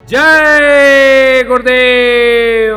जय गुरुदेव।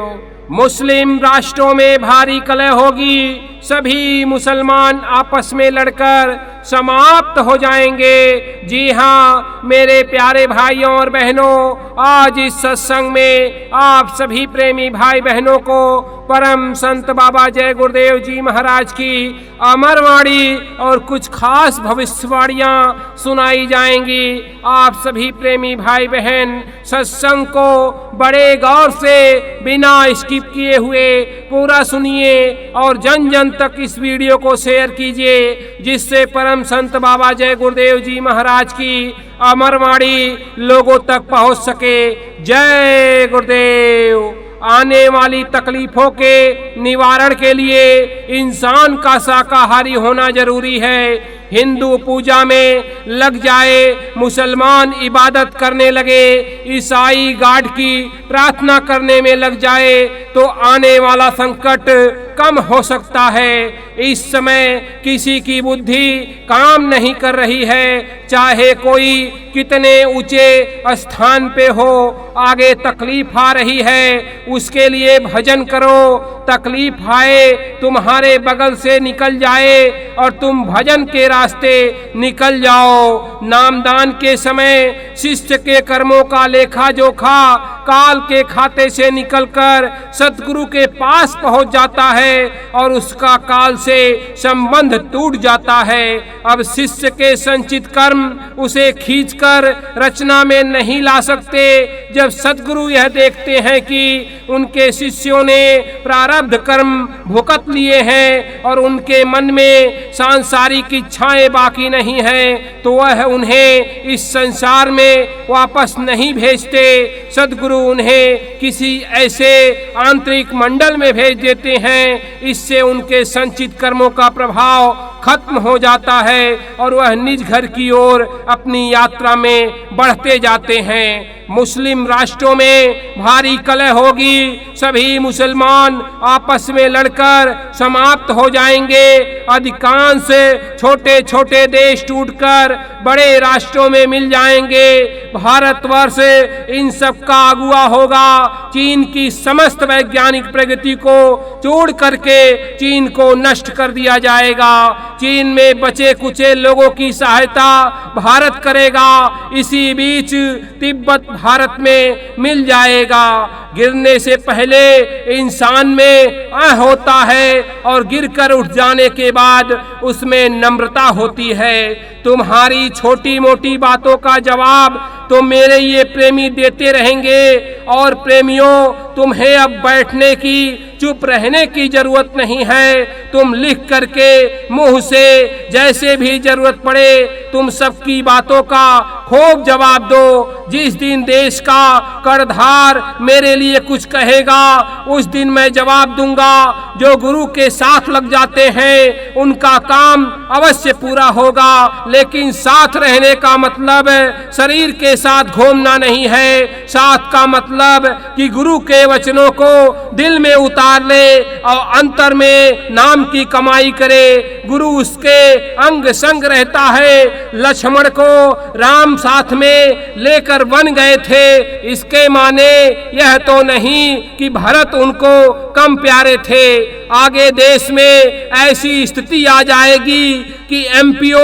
मुस्लिम राष्ट्रों में भारी कलह होगी, सभी मुसलमान आपस में लड़कर समाप्त हो जाएंगे। जी हाँ मेरे प्यारे भाइयों और बहनों, आज इस सत्संग में आप सभी प्रेमी भाई बहनों को परम संत बाबा जय गुरुदेव जी महाराज की अमरवाणी और कुछ खास भविष्यवाणियाँ सुनाई जाएंगी। आप सभी प्रेमी भाई बहन सत्संग को बड़े गौर से बिना स्किप किए हुए पूरा सुनिए और जन जन तक इस वीडियो को शेयर कीजिए, जिससे परम संत बाबा जय गुरुदेव जी महाराज की अमरवाणी लोगों तक पहुंच सके। जय गुरुदेव। आने वाली तकलीफों के निवारण के लिए इंसान का शाकाहारी होना जरूरी है। हिंदू पूजा में लग जाए, मुसलमान इबादत करने लगे, ईसाई गॉड की प्रार्थना करने में लग जाए तो आने वाला संकट कम हो सकता है। इस समय किसी की बुद्धि काम नहीं कर रही है, चाहे कोई कितने ऊंचे स्थान पे हो, आगे तकलीफ आ रही है उसके लिए भजन करो। तकलीफ आए तुम्हारे बगल से निकल जाए और तुम भजन के रास्ते निकल जाओ। नामदान के समय शिष्य के कर्मों का लेखा जोखा काल के खाते से निकलकर सतगुरु के पास पहुंच जाता है और उसका काल से संबंध टूट जाता है। अब शिष्य के संचित कर्म उसे खींचकर रचना में नहीं ला सकते। जब सतगुरु यह देखते हैं कि उनके शिष्यों ने प्रारब्ध कर्म भुगत लिए हैं और उनके मन में सांसारिक इच्छाएं बाकी नहीं हैं, तो वह उन्हें इस संसार में वापस नहीं भेजते। सतगुरु उन्हें किसी ऐसे आंतरिक मंडल में भेज देते हैं, इससे उनके संचित कर्मों का प्रभाव खत्म हो जाता है और वह निज घर की ओर अपनी यात्रा में बढ़ते जाते हैं। मुस्लिम राष्ट्रों में भारी कलह होगी, सभी मुसलमान आपस में लड़कर समाप्त हो जाएंगे। अधिकांश छोटे छोटे देश टूटकर बड़े राष्ट्रों में मिल जाएंगे। भारतवर्ष इन सब का अगुवा होगा। चीन की समस्त वैज्ञानिक प्रगति को तोड़ करके चीन को नष्ट कर दिया जाएगा। चीन में बचे कुचे लोगों की सहायता भारत करेगा। इसी बीच तिब्बत भारत में मिल जाएगा। गिरने से पहले इंसान में आह होता है और गिरकर उठ जाने के बाद उसमें नम्रता होती है। तुम्हारी छोटी मोटी बातों का जवाब तो मेरे ये प्रेमी देते रहेंगे। और प्रेमियों, तुम्हें अब बैठने की, चुप रहने की जरूरत नहीं है। तुम लिख करके मुंह से जैसे भी जरूरत पड़े तुम सबकी बातों का खूब जवाब दो। जिस दिन देश का कर्णधार मेरे लिए कुछ कहेगा उस दिन मैं जवाब दूंगा। जो गुरु के साथ लग जाते हैं उनका काम अवश्य पूरा होगा, लेकिन साथ रहने का मतलब शरीर के साथ घूमना नहीं है। साथ का मतलब कि गुरु के वचनों को दिल में उतार ले और अंतर में नाम की कमाई करे। गुरु उसके अंग संग रहता है। लक्ष्मण को राम साथ में लेकर वन गए थे, इसके माने यह तो नहीं कि भरत उनको कम प्यारे थे। आगे देश में ऐसी स्थिति आ जाएगी कि एमपीओ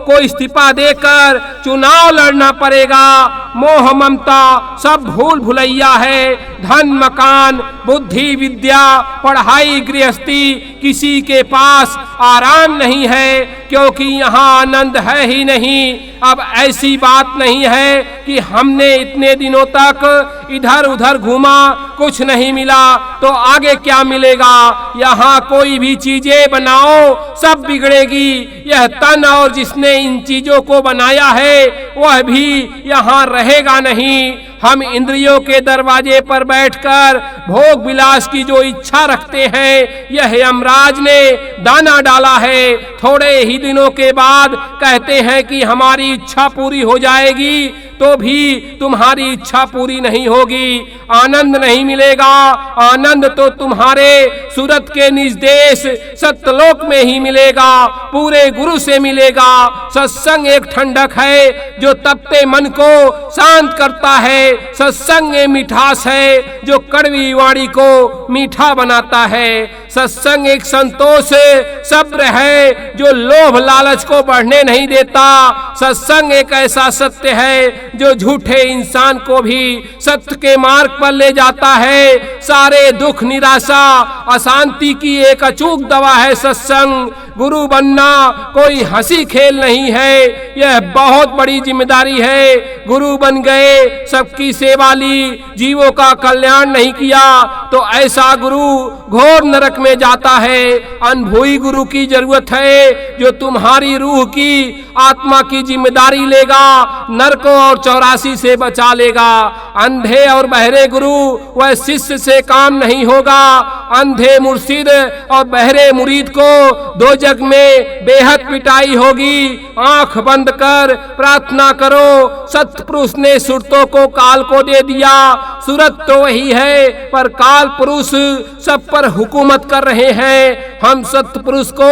को इस्तीफा देकर चुनाव लड़ना पड़ेगा। मोह ममता सब भूल भुलैया है। धन मकान बुद्धि विद्या पढ़ाई गृहस्थी किसी के पास आराम नहीं है, क्योंकि यहाँ आनंद है ही नहीं। अब ऐसी बात नहीं है कि हमने इतने दिनों तक इधर उधर घूमा कुछ नहीं मिला तो आगे क्या मिलेगा। यहाँ कोई भी चीजें बनाओ सब बिगड़ेगी। यह तन और जिसने इन चीजों को बनाया है वह भी यहाँ रहेगा नहीं। हम इंद्रियों के दरवाजे पर बैठकर भोग विलास की जो इच्छा रखते हैं, यह यमराज ने दाना डाला है। थोड़े ही दिनों के बाद कहते हैं कि हमारी इच्छा पूरी हो जाएगी, तो भी तुम्हारी इच्छा पूरी नहीं होगी, आनंद नहीं मिलेगा। आनंद तो तुम्हारे सूरत के निज देश सत्यलोक में ही मिलेगा, पूरे गुरु से मिलेगा। सत्संग एक ठंडक है जो तपते मन को शांत करता है। सत्संग में मिठास है जो कड़वी वाणी को मीठा बनाता है। सत्संग एक संतोष सब्र है जो लोभ लालच को बढ़ने नहीं देता। सत्संग एक ऐसा सत्य है जो झूठे इंसान को भी सत्य के मार्ग पर ले जाता है। सारे दुख निराशा अशांति की एक अचूक दवा है सत्संग। गुरु बनना कोई हंसी खेल नहीं है, यह बहुत बड़ी जिम्मेदारी है। गुरु बन गए, सबकी सेवा ली, जीवों का कल्याण नहीं किया तो ऐसा गुरु घोर नरक में जाता है। अनुभवी गुरु की जरूरत है जो तुम्हारी रूह की आत्मा की जिम्मेदारी लेगा, नरकों और 84 से बचा लेगा। अंधे और बहरे गुरु वह शिष्य से काम नहीं होगा। अंधे मुर्शिद और बहरे मुरीद को दो जग में बेहद पिटाई होगी। आंख बंद कर प्रार्थना करो। सत्पुरुष ने सुरतों को काल को दे दिया। सूरत तो वही है पर काल पुरुष सब पर हुकूमत कर रहे हैं। हम सत्पुरुष को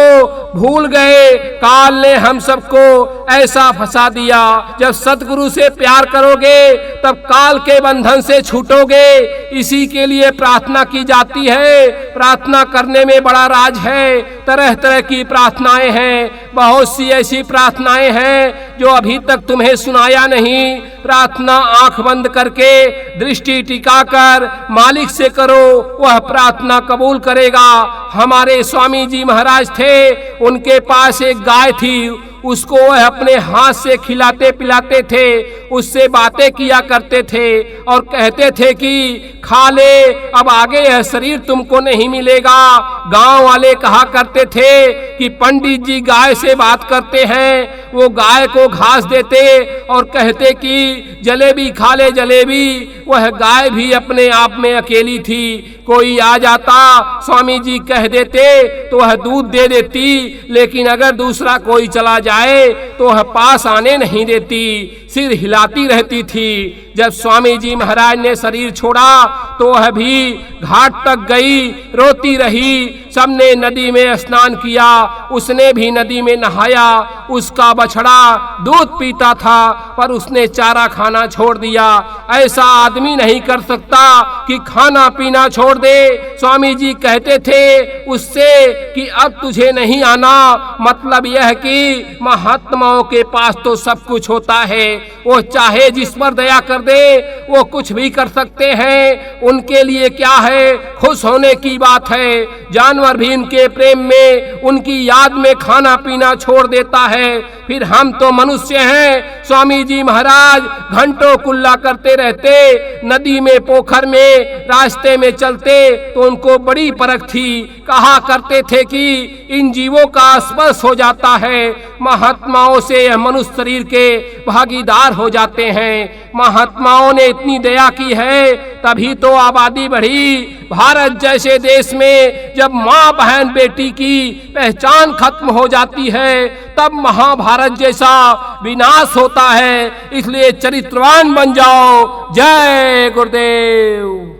भूल गए, काल ने हम सबको ऐसा फंसा दिया। जब सतगुरु से प्यार करोगे तब काल के बंधन से छूटोगे। इसी के लिए प्रार्थना की जाती है। प्रार्थना करने में बड़ा राज है। तरह तरह की प्रार्थनाएं हैं, बहुत सी ऐसी प्रार्थनाएं हैं जो अभी तक तुम्हें सुनाया नहीं। प्रार्थना आंख बंद करके दृष्टि टिकाकर मालिक से करो, वह प्रार्थना कबूल करेगा। हमारे स्वामी जी महाराज थे, उनके पास एक गाय थी, उसको वह अपने हाथ से खिलाते पिलाते थे, उससे बातें किया करते थे और कहते थे कि खा ले, अब आगे यह शरीर तुमको नहीं मिलेगा। गांव वाले कहा करते थे कि पंडित जी गाय से बात करते हैं। वो गाय को घास देते और कहते कि जलेबी खा ले जलेबी। वह गाय भी अपने आप में अकेली थी। कोई आ जाता, स्वामी जी कह देते तो वह दूध दे देती, लेकिन अगर दूसरा कोई चला जाए तो वह पास आने नहीं देती, सिर हिलाती रहती थी। जब स्वामी जी महाराज ने शरीर छोड़ा तो वह भी घाट तक गई, रोती रही। सबने नदी में स्नान किया, उसने भी नदी में नहाया। उसका बछड़ा दूध पीता था पर उसने चारा खाना छोड़ दिया। ऐसा आदमी नहीं कर सकता कि खाना पीना छोड़ दे। स्वामी जी कहते थे उससे कि अब तुझे नहीं आना। मतलब यह कि महात्माओं के पास तो सब कुछ होता है, वो चाहे जिस पर दया कर दे वो कुछ भी कर सकते हैं। उनके लिए क्या है, खुश होने की बात है। जानवर भी उनके प्रेम में, उनकी याद में खाना पीना छोड़ देता है। फिर हम तो मनुष्य हैं। स्वामी जी महाराज घंटों कुल्ला करते रहते, नदी में पोखर में रास्ते में चलते तो उनको बड़ी परख थी। कहा करते थे कि इन जीवों का स्पर्श हो जाता है, महात्माओं से यह मनुष्य शरीर के भागीदार हो जाते हैं। महात्माओं ने इतनी दया की है तभी तो आबादी बढ़ी। भारत जैसे देश में जब माँ बहन बेटी की पहचान खत्म हो जाती है तब महाभारत जैसा विनाश होता है। इसलिए चरित्रवान बन जाओ। जय गुरुदेव।